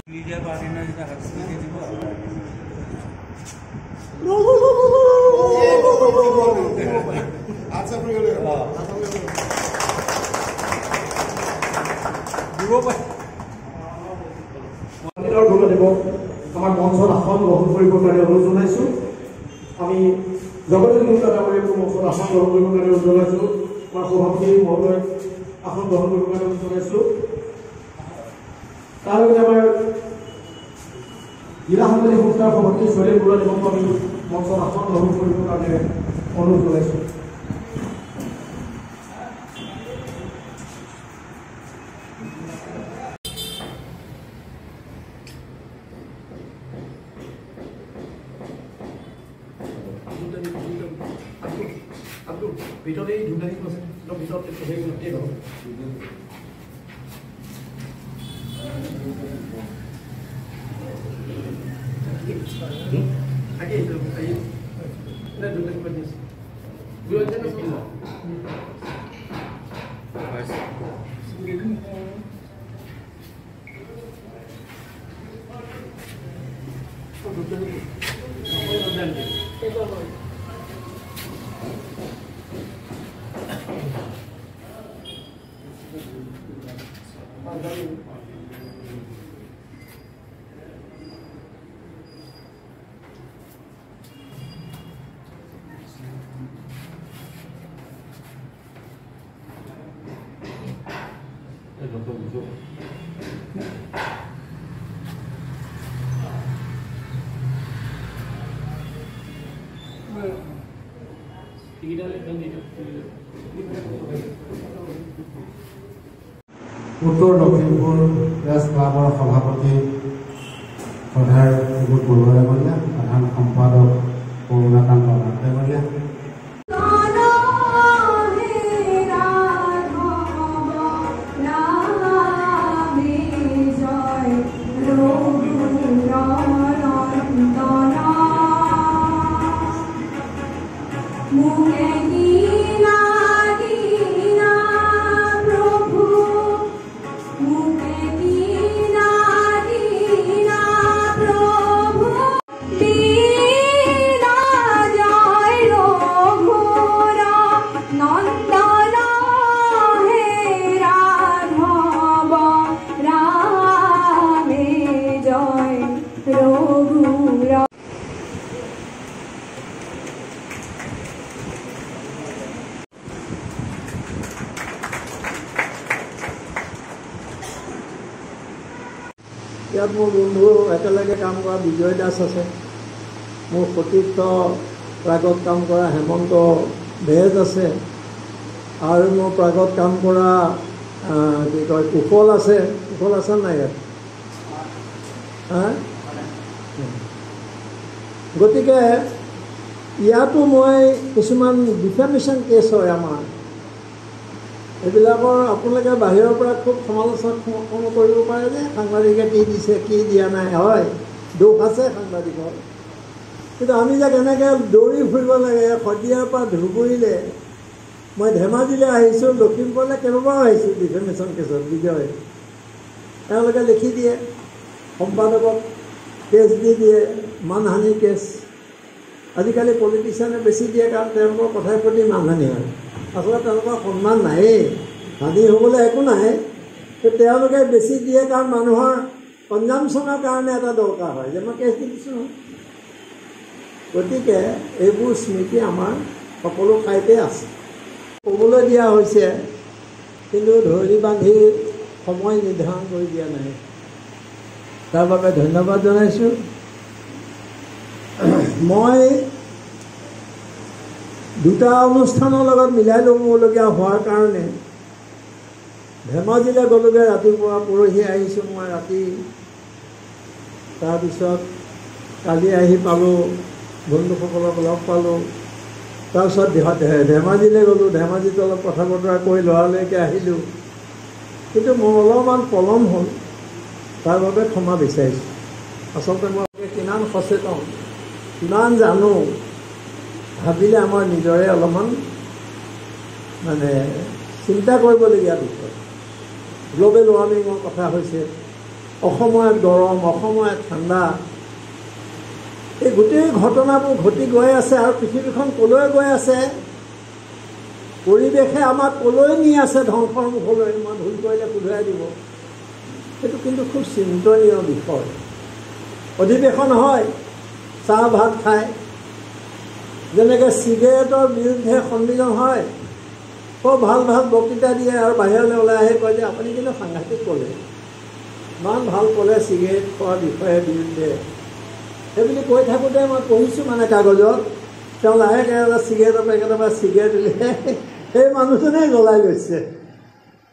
Media party na jita hatsini di ba? Acha priyole. Dibo ba? Manilar dhula দিব আমাৰ মঞ্চত আসন গ্ৰহণ কৰিবৰ কাৰণে অনুৰোধ জনাইছো আমি জগতৰ মুক্তা ডাঙৰীয়া মঞ্চত আসন গ্ৰহণ কৰিবৰ কাৰণে অনুৰোধ জনাইছো আমাৰ সভাপতি মহোদয় আসন গ্ৰহণ কৰিবৰ কাৰণে অনুৰোধ জনাইছো তাৰ লগতে আমাৰ জিলা সমিতি সংস্থাৰ সভাপতি শৈলেন বৰুৱা দেৱক আমি মঞ্চত আসন গ্ৰহণ কৰিবৰ কাৰণে অনুৰোধ জনাইছো ভিতরে এই ধুলানি আছে তো ভিতরে তো হয়ে গেল তে দাও আগে এই না ধুলানি করে দিস গুলো যেন ছিল বাস তো ধুলানি উত্তৰ লখিমপুৰ প্ৰেছ ক্লাবৰ সভাপতি সদায় বৰুৱা ডাঙৰীয়া সাধাৰণ সম্পাদক কৰুণাকান্ত ডাঙৰীয়া ইয়াত মোৰ বন্ধু একেলগে কাম কৰা বিজয় দাস আছে মোৰ সতীৰ্থ প্ৰাগত কাম কৰা হেমন্ত বেজ আছে আৰু মোৰ প্ৰাগত কাম কৰা কি কয় কুশল আছে নাই ইয়াত গতিকে ইয়াতো মই কিছুমান ডিফেমেশ্যন কেছ হয় আমাৰ এইবিলাকৰ আপোনালোকে বাহিৰৰ পৰা খুব সমালোচনা কৰিব পাৰে যে সাংবাদিকে কি দিছে কি দিয়া নাই হয় দুখ আছে সাংবাদিকৰ কিন্তু আমি যে কেনেকৈ দৌৰি ফুৰিব লাগে শদিয়াৰ পৰা ধুবুৰীলৈ মই ধেমাজিলৈ আহিছোঁ লখিমপুৰলৈ কেইবাবাৰো আহিছোঁ ডিফেমেশ্যন কেছত বিজয় তেওঁলোকে লিখি দিয়ে সম্পাদকক কেছ দি দিয়ে মানহানি কেছ আজিকালি পলিটিচিয়ানে বেছি দিয়ে কাৰণ তেওঁলোকৰ কথাৰ প্ৰতি মানহানি হয় আচলতে তেওঁলোকৰ সন্মান নায়েই হানি হ'বলৈ একো নাই তেওঁলোকে বেছি দিয়ে কাৰণ মানুহৰ কনজামশ্যনৰ কাৰণে এটা দৰকাৰ হয় যে মই কেছ দি দিছোঁ নহয় গতিকে এইবোৰ স্মৃতি আমাৰ সকলো ঠাইতে আছে ক'বলৈ দিয়া হৈছে কিন্তু ধৰি বান্ধি সময় নিৰ্ধাৰণ কৰি দিয়া নাই তাৰ বাবে ধন্যবাদ জনাইছোঁ মই দুটা অনুষ্ঠানৰ লগত মিলাই ল'বলগীয়া হোৱাৰ কাৰণে ধেমাজিলৈ গ'লোগৈ ৰাতিপুৱা পৰহি আহিছোঁ মই ৰাতি তাৰপিছত কালি আহি পালোঁ বন্ধুসকলক লগ পালোঁ তাৰপিছত ধেমাজিলৈ গ'লোঁ ধেমাজিত অলপ কথা বতৰা কৰি লৰালৈকে আহিলোঁ কিন্তু মোৰ অলপমান পলম হ'ল তাৰ বাবে ক্ষমা বিচাৰিছোঁ আচলতে মই কিমান সচেতন কিমান জানো ভাবিলে আমাৰ নিজৰে অলপমান মানে চিন্তা কৰিবলগীয়া বিষয় গ্লোবেল ওয়াৰ্মিংৰ কথা হৈছে অসময়ত গৰম, অসময়ত ঠাণ্ডা, এই গোটেই ঘটনাবোৰ ঘটি গৈ আছে। আৰু পৃথিৱীখন ক'লৈ গৈ আছে, পৰিৱেশে আমাক ক'লৈ নি আছে, ধ্বংসৰ মুখলৈ। মই ভুল কৰিলে শুধৰাই দিব। সেইটো কিন্তু খুব চিন্তনীয় বিষয়। অধিৱেশন হয়, চাহ ভাত খায়, যেনেকৈ চিগাৰেটৰ বিৰুদ্ধে সন্মিলন হয়, খুব ভাল ভাল বক্তৃতা দিয়ে আৰু বাহিৰলৈ ওলাই আহি কয় যে আপুনি কিন্তু সাংঘাতিক ক'লে, ইমান ভাল ক'লে চিগাৰেট খোৱাৰ বিষয়ে বিৰুদ্ধে। সেইবুলি কৈ থাকোঁতে মই পঢ়িছোঁ মানে কাগজত, তেওঁ লাহেকৈ এটা চিগাৰেটৰ পেকেটৰ পৰা চিগাৰেট উলিয়াই সেই মানুহজনেই জ্বলাই লৈছে।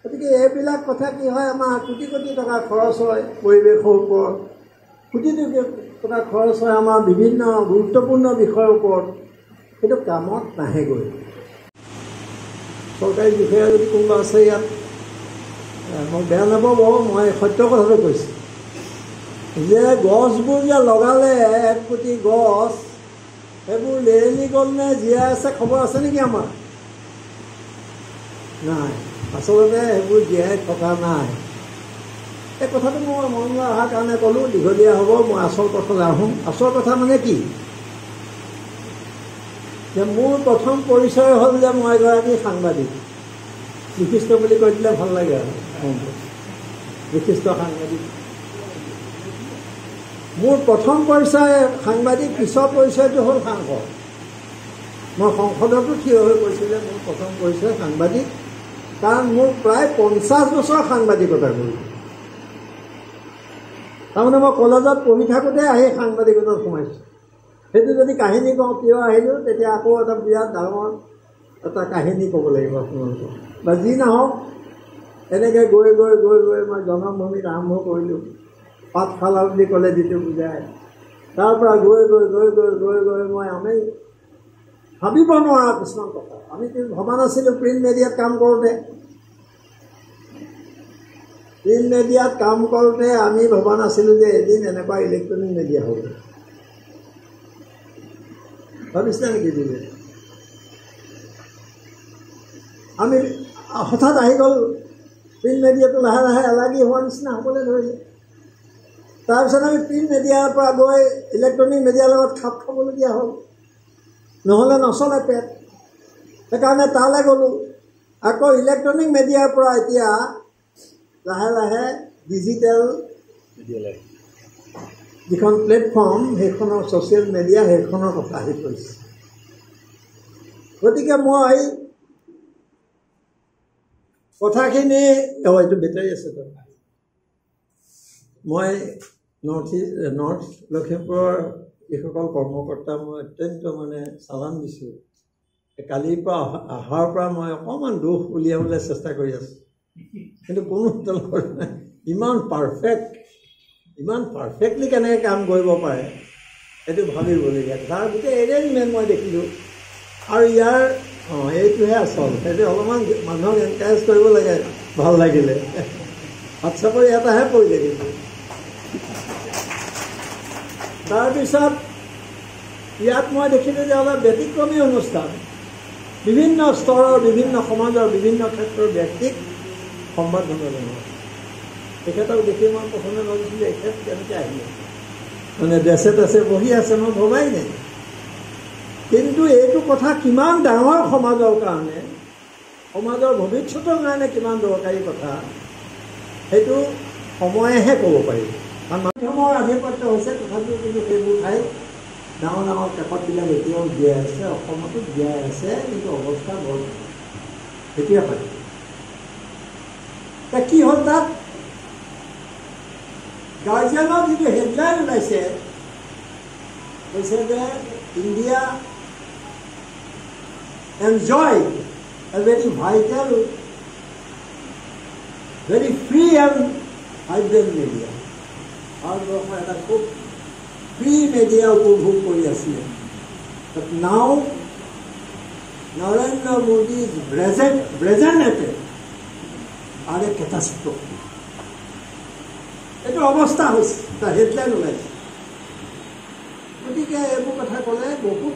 গতিকে এইবিলাক কথা কি হয়, আমাৰ কোটি কোটি টকা খৰচ হয় পৰিৱেশৰ ওপৰত, কোটি কোটি টকা খৰচ হয় আমাৰ বিভিন্ন গুৰুত্বপূৰ্ণ বিষয়ৰ ওপৰত, সেইটো কামত নাহেগৈ। চৰকাৰী বিষয়া যদি কোনোবা আছে ইয়াত, মই বেয়া নাপাব, মই সত্য কথাটো কৈছোঁ যে গছবোৰ যে লগালে 1 কোটি গছ, সেইবোৰ লেৰেলি গ'ল নে জীয়াই আছে, খবৰ আছে নেকি আমাৰ? নাই, আচলতে সেইবোৰ জীয়াই থকা নাই। এই কথাটো মই মনলৈ অহাৰ কাৰণে ক'লোঁ, দীঘলীয়া হ'ব, মই আচল কথালৈ আহোঁ। আচল কথা মানে কি, যে মোৰ প্ৰথম পৰিচয় হ'ল যে মই এগৰাকী সাংবাদিক। বিশিষ্ট বুলি কৈ দিলে ভাল লাগে আৰু, বিশিষ্ট সাংবাদিক। মোৰ প্ৰথম পৰিচয় সাংবাদিক, পিছৰ পৰিচয়টো হ'ল সাংসদ। মই সংসদতো থিয় হৈ কৈছোঁ যে মোৰ প্ৰথম পৰিচয় সাংবাদিক, কাৰণ মোৰ প্ৰায় 50 বছৰ সাংবাদিকতা কৰিলোঁ। তাৰমানে মই কলেজত পঢ়ি থাকোঁতে আহি সাংবাদিকতাত সোমাইছোঁ। সেইটো যদি কাহিনী কওঁ কিয় আহিলোঁ, তেতিয়া আকৌ এটা বিৰাট ডাঙৰ এটা কাহিনী ক'ব লাগিব আপোনালোকক। বা যি নহওক, এনেকৈ গৈ গৈ গৈ গৈ মই জনমভূমিত আৰম্ভ কৰিলোঁ। পাঠশালা বুলি ক'লে যিটো বুজায়, তাৰ পৰা গৈ গৈ গৈ গৈ গৈ গৈ মই আমি ভাবিব নোৱাৰা কিছুমান কথা। আমি ভবা নাছিলোঁ প্ৰিণ্ট মিডিয়াত কাম কৰোঁতে। প্ৰিণ্ট মিডিয়াত কাম কৰোঁতে আমি ভবা নাছিলোঁ যে এদিন এনেকুৱা ইলেক্ট্ৰনিক মিডিয়া হ'ব। ভাবিছিলে নেকি দিলে? আমি হঠাৎ আহি গ'ল, প্ৰিণ্ট মিডিয়াটো লাহে লাহে এলাগি হোৱাৰ নিচিনা হ'বলৈ ধৰিলে। তাৰপিছত আমি প্ৰিণ্ট মিডিয়াৰ পৰা গৈ ইলেক্ট্ৰনিক মিডিয়াৰ লগত খাপ খাবলগীয়া হ'ল, নহ'লে নচলে পেট। সেইকাৰণে তালৈ গ'লোঁ। আকৌ ইলেক্ট্ৰনিক মিডিয়াৰ পৰা এতিয়া লাহে লাহে ডিজিটেল যিখন প্লেটফৰ্ম, সেইখনৰ ছ'চিয়েল মিডিয়া, সেইখনৰ কথা আহি পৰিছে। গতিকে মই কথাখিনি, এইটো বেটাৰী আছে তো, মই নৰ্থ লখিমপুৰৰ যিসকল কৰ্মকৰ্তা মই অত্যন্ত মানে চালান দিছোঁ। কালিৰ পৰা অহাৰ পৰা মই অকণমান দোষ উলিয়াবলৈ চেষ্টা কৰি আছোঁ, কিন্তু কোনো তেওঁলোকৰ নাই। ইমান পাৰফেক্টলি কেনেকৈ কাম কৰিব পাৰে সেইটো ভাবিবলগীয়া। তাৰ গোটেই এৰেঞ্জমেণ্ট মই দেখিলোঁ। আৰু ইয়াৰ এইটোহে আচল, সেইটো অলপমান মানুহক এনকাৰেজ কৰিব লাগে, ভাল লাগিলে। হোৱাটছআপৰ এটাহে পৰিলে কিন্তু। তাৰপিছত ইয়াত মই দেখিলোঁ যে অলপ ব্যতিক্ৰমী অনুষ্ঠান, বিভিন্ন স্তৰৰ, বিভিন্ন সমাজৰ, বিভিন্ন ক্ষেত্ৰৰ ব্যক্তিক সম্বৰ্ধনা জনোৱা। তেখেতক দেখি মই প্ৰথমে ভাবিছিলোঁ এখেত কেনেকৈ আহিলে, মানে দেশে দেশে বহি আছে, মই ভবাই নাই। কিন্তু এইটো কথা কিমান ডাঙৰ সমাজৰ কাৰণে, সমাজৰ ভৱিষ্যতৰ কাৰণে কিমান দৰকাৰী কথা, সেইটো সময়েহে ক'ব পাৰিব। কাৰণ মাধ্যমৰ আধিপত্য হৈছে, তথাপিও কিন্তু সেইবোৰ ঠাইত ডাঙৰ ডাঙৰ কেপতবিলাক এতিয়াও জীয়াই আছে, অসমতো জীয়াই আছে, কিন্তু অৱস্থা বৰ এতিয়া পায়। কি হ'ল তাত, গাৰ্জিয়ানৰ যিটো হেডলাইন ওলাইছে, কৈছে যে India enjoy a very vital, very free and vibrant media. ভাৰতবৰ্ষৰ এটা খুব ফ্ৰী মিডিয়া উপভোগ কৰি আছিলে। But now Narendra Modi's brazen are a catastrophe. এইটো অৱস্থা হৈছে, তাৰ হেডলাইন ওলাইছে। গতিকে এইবোৰ কথা ক'লে বহুত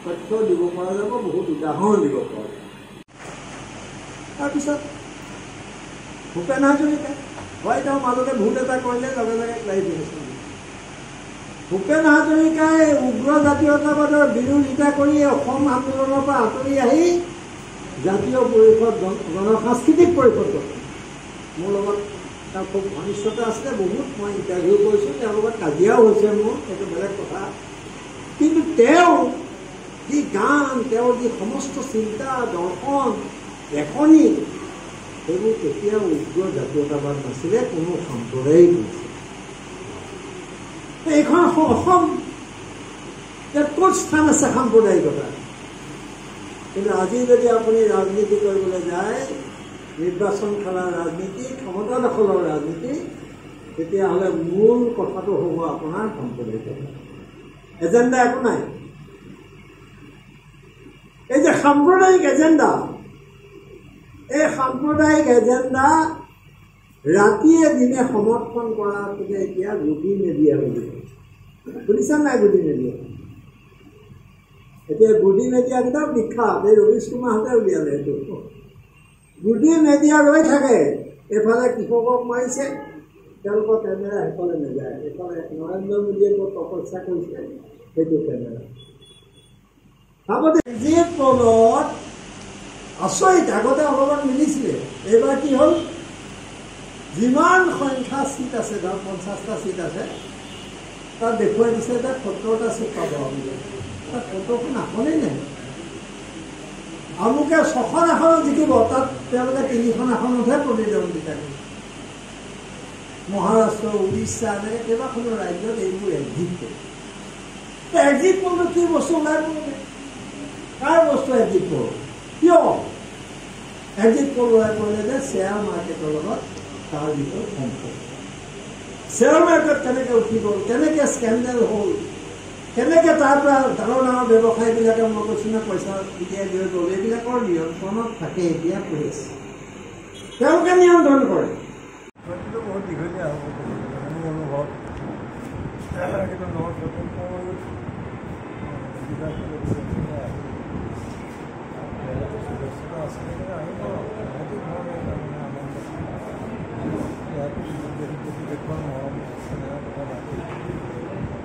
তথ্য দিব পৰা যাব, বহুত উদাহৰণ দিব পৰা যাব। তাৰপিছত ভূপেন হাজৰিকা হয় তেওঁ মাজতে ভুল এটা কৰিলে লগে লগে ক্লাৰিফিকেশ্যন। ভূপেন হাজৰিকাই উগ্ৰ জাতীয়তাবাদৰ বিৰোধিতা কৰি অসম আন্দোলনৰ পৰা আঁতৰি আহি জাতীয় পৰিষদ জনসাংস্কৃতিক পৰিষদ গঠন। মোৰ লগত তাৰ খুব ঘনিষ্ঠতা আছিলে, বহুত মই ইণ্টাৰভিউ কৰিছোঁ, তেওঁৰ লগত কাজিয়াও হৈছে মোৰ, সেইটো বেলেগ কথা। কিন্তু তেওঁ যি গান, তেওঁৰ যি সমস্ত চিন্তা দৰ্শন লেখনি, সেইবোৰ কেতিয়াও উগ্ৰ জাতীয়তাবাদ নাছিলে, কোনো সাম্প্ৰদায়িক নাছিলে। এইখন অসম, ইয়াত ক'ত স্থান আছে সাম্প্ৰদায়িকতা? কিন্তু আজি যদি আপুনি ৰাজনীতি কৰিবলৈ যায়, নিৰ্বাচন খেলাৰ ৰাজনীতি, ক্ষমতা দখলৰ ৰাজনীতি, তেতিয়াহ'লে মূল কথাটো হ'ব আপোনাৰ সাম্প্ৰদায়িকতা। এজেণ্ডা একো নাই। এই যে সাম্প্ৰদায়িক এজেণ্ডা, এই সাম্প্ৰদায়িক এজেণ্ডা ৰাতিয়ে দিনে সমৰ্থন কৰাটোকে এতিয়া গুডি মেডিয়া বুলি কয়। শুনিছা নাই গুডি মেডিয়া? এতিয়া গুডি মেডিয়াকেইটা বিখ্যাত, এই ৰবীশ কুমাৰহঁতে উলিয়ালে এইটো। গুডি মেডিয়া ৰৈ থাকে, এইফালে কৃষকক মাৰিছে, তেওঁলোকৰ কেমেৰা সেইফালে নাযায়, এইফালে নৰেন্দ্ৰ মোদীয়ে ক'ত তপস্যা কৰিছে সেইটো কেমেৰা। ভাবতে যি পদত আচৰিত, আগতে অলপমান মিলিছিলে, এইবাৰ কি হ'ল, যিমান সংখ্যা চিট আছে, ধৰক 50টা চিট আছে, তাত দেখুৱাই দিছে যে 70টা চিট পাব বুলি। তাত 70খন আসনেই নাই। আমুকে 6খন আসনত জিকিব, তাত তেওঁলোকে 3খন আসনতহে প্ৰতিদ্বন্দ্বিতা কৰিব। মহাৰাষ্ট্ৰ, উৰিষ্যা, এনেকৈ কেইবাখনো ৰাজ্যত এইবোৰ এক্সিট কৰে। এক্সিট পলটো কি বস্তু ওলাই পৰে? কাৰ বস্তু এক্সিট পল? কিয় এক্সিট পল ওলাই পৰিলে? যে শ্বেয়াৰ মাৰ্কেটৰ লগত তাৰ ভিতৰত সম্পৰ্ক। শ্বেয়াৰ মাৰ্কেট কেনেকৈ উঠি গ'ল, কেনেকৈ স্কেণ্ডেল হ'ল, কেনেকৈ তাৰ পৰা ডাঙৰ ডাঙৰ ব্যৱসায়ীবিলাকে মই কৈছোঁ না পইচা উলিয়াই লৈ গ'ল, এইবিলাকৰ নিয়ন্ত্ৰণত থাকে এতিয়া পুলিচ। তেওঁলোকে নিয়ন্ত্ৰণ কৰে। হয়তো বহুত দীঘলীয়া হ'ব মোৰ অনুভৱ, কিন্তু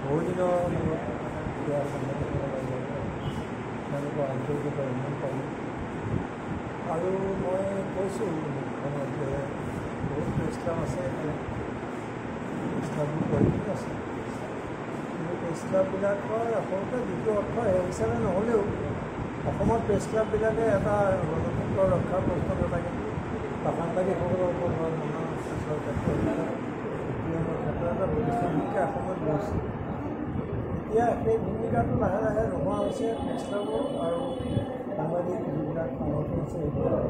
বহুদিনৰ মূৰত তেওঁলোকৰ আন্তৰিকতা ইমান পালোঁ। আৰু মই কৈছোঁ যে বহুত প্ৰেছ ক্লাব আছে, প্ৰেছ ক্লাববোৰ কৰি আছে, কিন্তু প্ৰেছ ক্লাববিলাকৰ আচলতে যিটো অৰ্থ সেই হিচাপে নহ'লেও অসমত প্ৰেছ ক্লাববিলাকে এটা গণতন্ত্ৰ ৰক্ষাৰ প্ৰস্তুত থাকে, বা সাংবাদিকসকলৰ ওপৰত নানা প্ৰেছৰ ক্ষেত্ৰত এটা ভৱিষ্যত ভূমিকা অসমত লৈছে। এতিয়া সেই ভূমিকাটো লাহে লাহে নোহোৱা হৈছে প্ৰেছ ক্লাবৰ আৰু সাংবাদিক যিবিলাক সংগঠন আছে সেইবিলাক।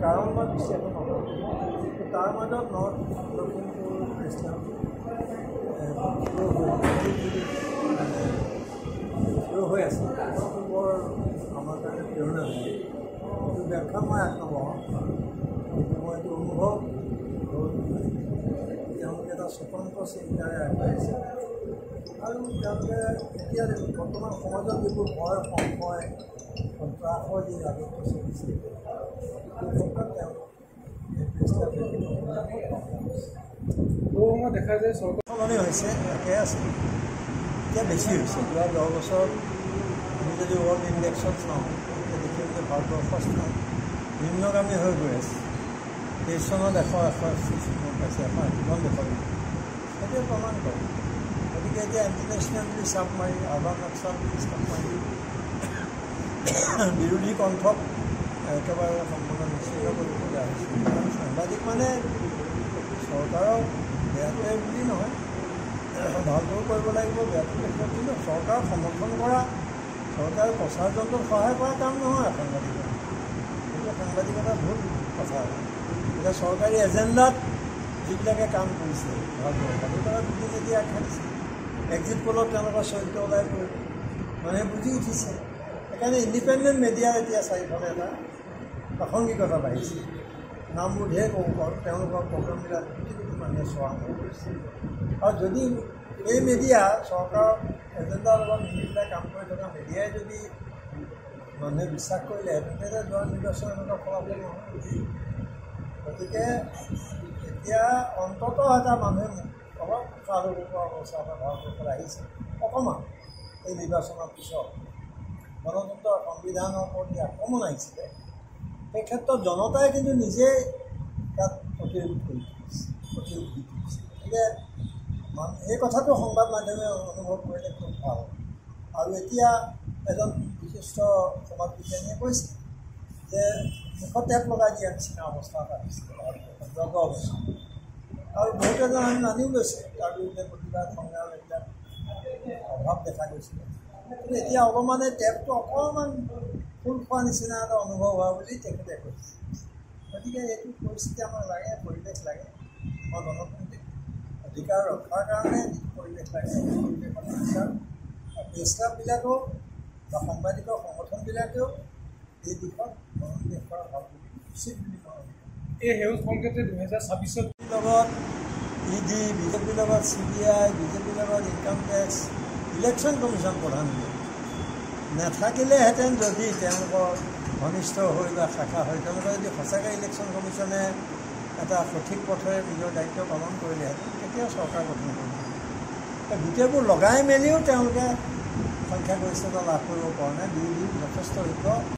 কাৰণ মই বিশ্বাস নকৰোঁ, তাৰ মাজত লখিমপুৰ প্ৰেছ ক্লাব থিয় হৈ আছে, বৰ আমাৰ কাৰণে প্ৰেৰণা হয়। এইটো ব্যাখ্যা মই আগনবঢ়াওঁ, কিন্তু মই এইটো অনুভৱ তেওঁলোকে এটা স্বতন্ত্ৰ চিন্তাৰে আগবাঢ়িছে। আৰু তেওঁলোকে এতিয়া বৰ্তমান সমাজত যিবোৰ ভয় সংশয় সন্ত্ৰাসৰ যি ৰাজত্ব চলিছে, সেই ক্ষেত্ৰত তেওঁলোক বহু সময় দেখা যায় চৰকাৰ সলনি হৈছে, একে আছে, এতিয়া বেছি হৈছে। যোৱা 10 বছৰত আমি যদি ৱৰ্ল্ড ইণ্ডেক্সত চাওঁ, তেতিয়া দেখিম যে ভাৰতবৰ্ষৰ স্থান নিম্নগামী হৈ গৈ আছে। 23 চনত 180 পাইছে, 180খন দেশত, সেইটোৱে প্ৰমাণ কৰে। গতিকে এতিয়া ইণ্টাৰনেশ্যনেল বুলি চাপ মাৰি, আহ্বান নক্সা বুলি চাপ মাৰি বিৰোধী কণ্ঠক একেবাৰে সম্পূৰ্ণ নিশ্চিত কৰিবলগীয়া হৈছে। সাংবাদিক মানে চৰকাৰক বেয়াটোৱে বুলি নহয়, ভালটোও কৰিব লাগিব, বেয়াটো ক্ষেত্ৰত কিন্তু চৰকাৰক সমৰ্থন কৰা, চৰকাৰে প্ৰচাৰ যন্ত্ৰত সহায় কৰা কাম নহয় সাংবাদিকতা। সেইটো সাংবাদিকতা ভুল কথা। এতিয়া চৰকাৰী এজেণ্ডাত যিবিলাকে কাম কৰিছে ভাৰতবৰ্ষত, সেইবিলাক বুজি মেলি আখ্যা দিছে। এক্সিট পলত তেওঁলোকৰ চৰিত্ৰ ওলাই পৰিব, মানুহে বুজি উঠিছে। সেইকাৰণে ইণ্ডিপেণ্ডেণ্ট মিডিয়াৰ এতিয়া চাৰিওফালে এটা প্ৰাসংগিকতা বাঢ়িছে। নামবোৰ ঢেৰ ক'ব পাৰোঁ, তেওঁলোকৰ প্ৰগ্ৰামবিলাক মানুহে চোৱা কৰিছে। আৰু যদি এই মিডিয়া চৰকাৰৰ এজেণ্ডাৰ লগত মিলি পেলাই কাম কৰি থকা মিডিয়াই যদি মানুহে বিশ্বাস কৰিলে, তেতিয়াহ'লে যোৱা নিৰ্বাচন এনেকুৱা ফলাফল নহয়। গতিকে এতিয়া অন্ততঃ এটা মানুহে অলপ উৎসাহ অৱস্থা এটা ভাৰতবৰ্ষত আহিছে অকণমান এই নিৰ্বাচনৰ পিছত গণতন্ত্ৰ সংবিধানৰ প্ৰতি আক্ৰমণ আহিছিলে সেই ক্ষেত্ৰত জনতাই কিন্তু নিজেই তাত প্ৰতিৰোধ কৰি তুলিছে গতিকে এই কথাটো সংবাদ মাধ্যমে অনুভৱ কৰিলে খুব ভাল আৰু এতিয়া এজন বিশিষ্ট সমাজ বিজ্ঞানীয়ে কৈছে যে মুখত টেপ লগাই দিয়া নিচিনা অৱস্থা এটা হৈছিলে যোগ্য অৱস্থা আৰু বহুত এজন আমি মানিও লৈছে তাৰ বিৰুদ্ধে প্ৰতিবাদ সংগ্ৰাম এইবিলাক অভাৱ দেখা গৈছিলে কিন্তু এতিয়া অলপমান এই টেপটো অকণমান ফুল খোৱা নিচিনা এটা অনুভৱ হোৱা বুলি তেখেতে কৈছে গতিকে এইটো পৰিস্থিতি আমাক লাগে পৰিৱেশ লাগে আমাৰ গণতান্ত্ৰিক অধিকাৰ ৰক্ষাৰ কাৰণে যিটো পৰিৱেশ লাগে সেই পৰিৱেশৰ বিচাৰ প্ৰেছ ক্লাববিলাকেও বা সাংবাদিকৰ সংগঠনবিলাকেও এই দিশত মনোনিৱেশ কৰা ভাল বুলি উচিত বুলি মই এই সেউজ সংকেতে 2026 লগত ED বিজেপিৰ লগত CBI বিজেপিৰ লগত ইনকাম টেক্স ইলেকশ্যন কমিশ্যন প্ৰধান নাথাকিলেহেঁতেন যদি তেওঁলোকৰ ঘনিষ্ঠ হৈ বা শাখা হৈ তেওঁলোকে যদি সঁচাকৈ ইলেকশ্যন কমিশ্যনে এটা সঠিক পথেৰে নিজৰ দায়িত্ব পালন কৰিলেহেঁতেন কেতিয়াও চৰকাৰ গঠন কৰিলে গোটেইবোৰ লগাই মেলিও তেওঁলোকে সংখ্যাগৰিষ্ঠতা লাভ কৰিব পৰা নাই বিৰোধী যথেষ্ট ঐক্য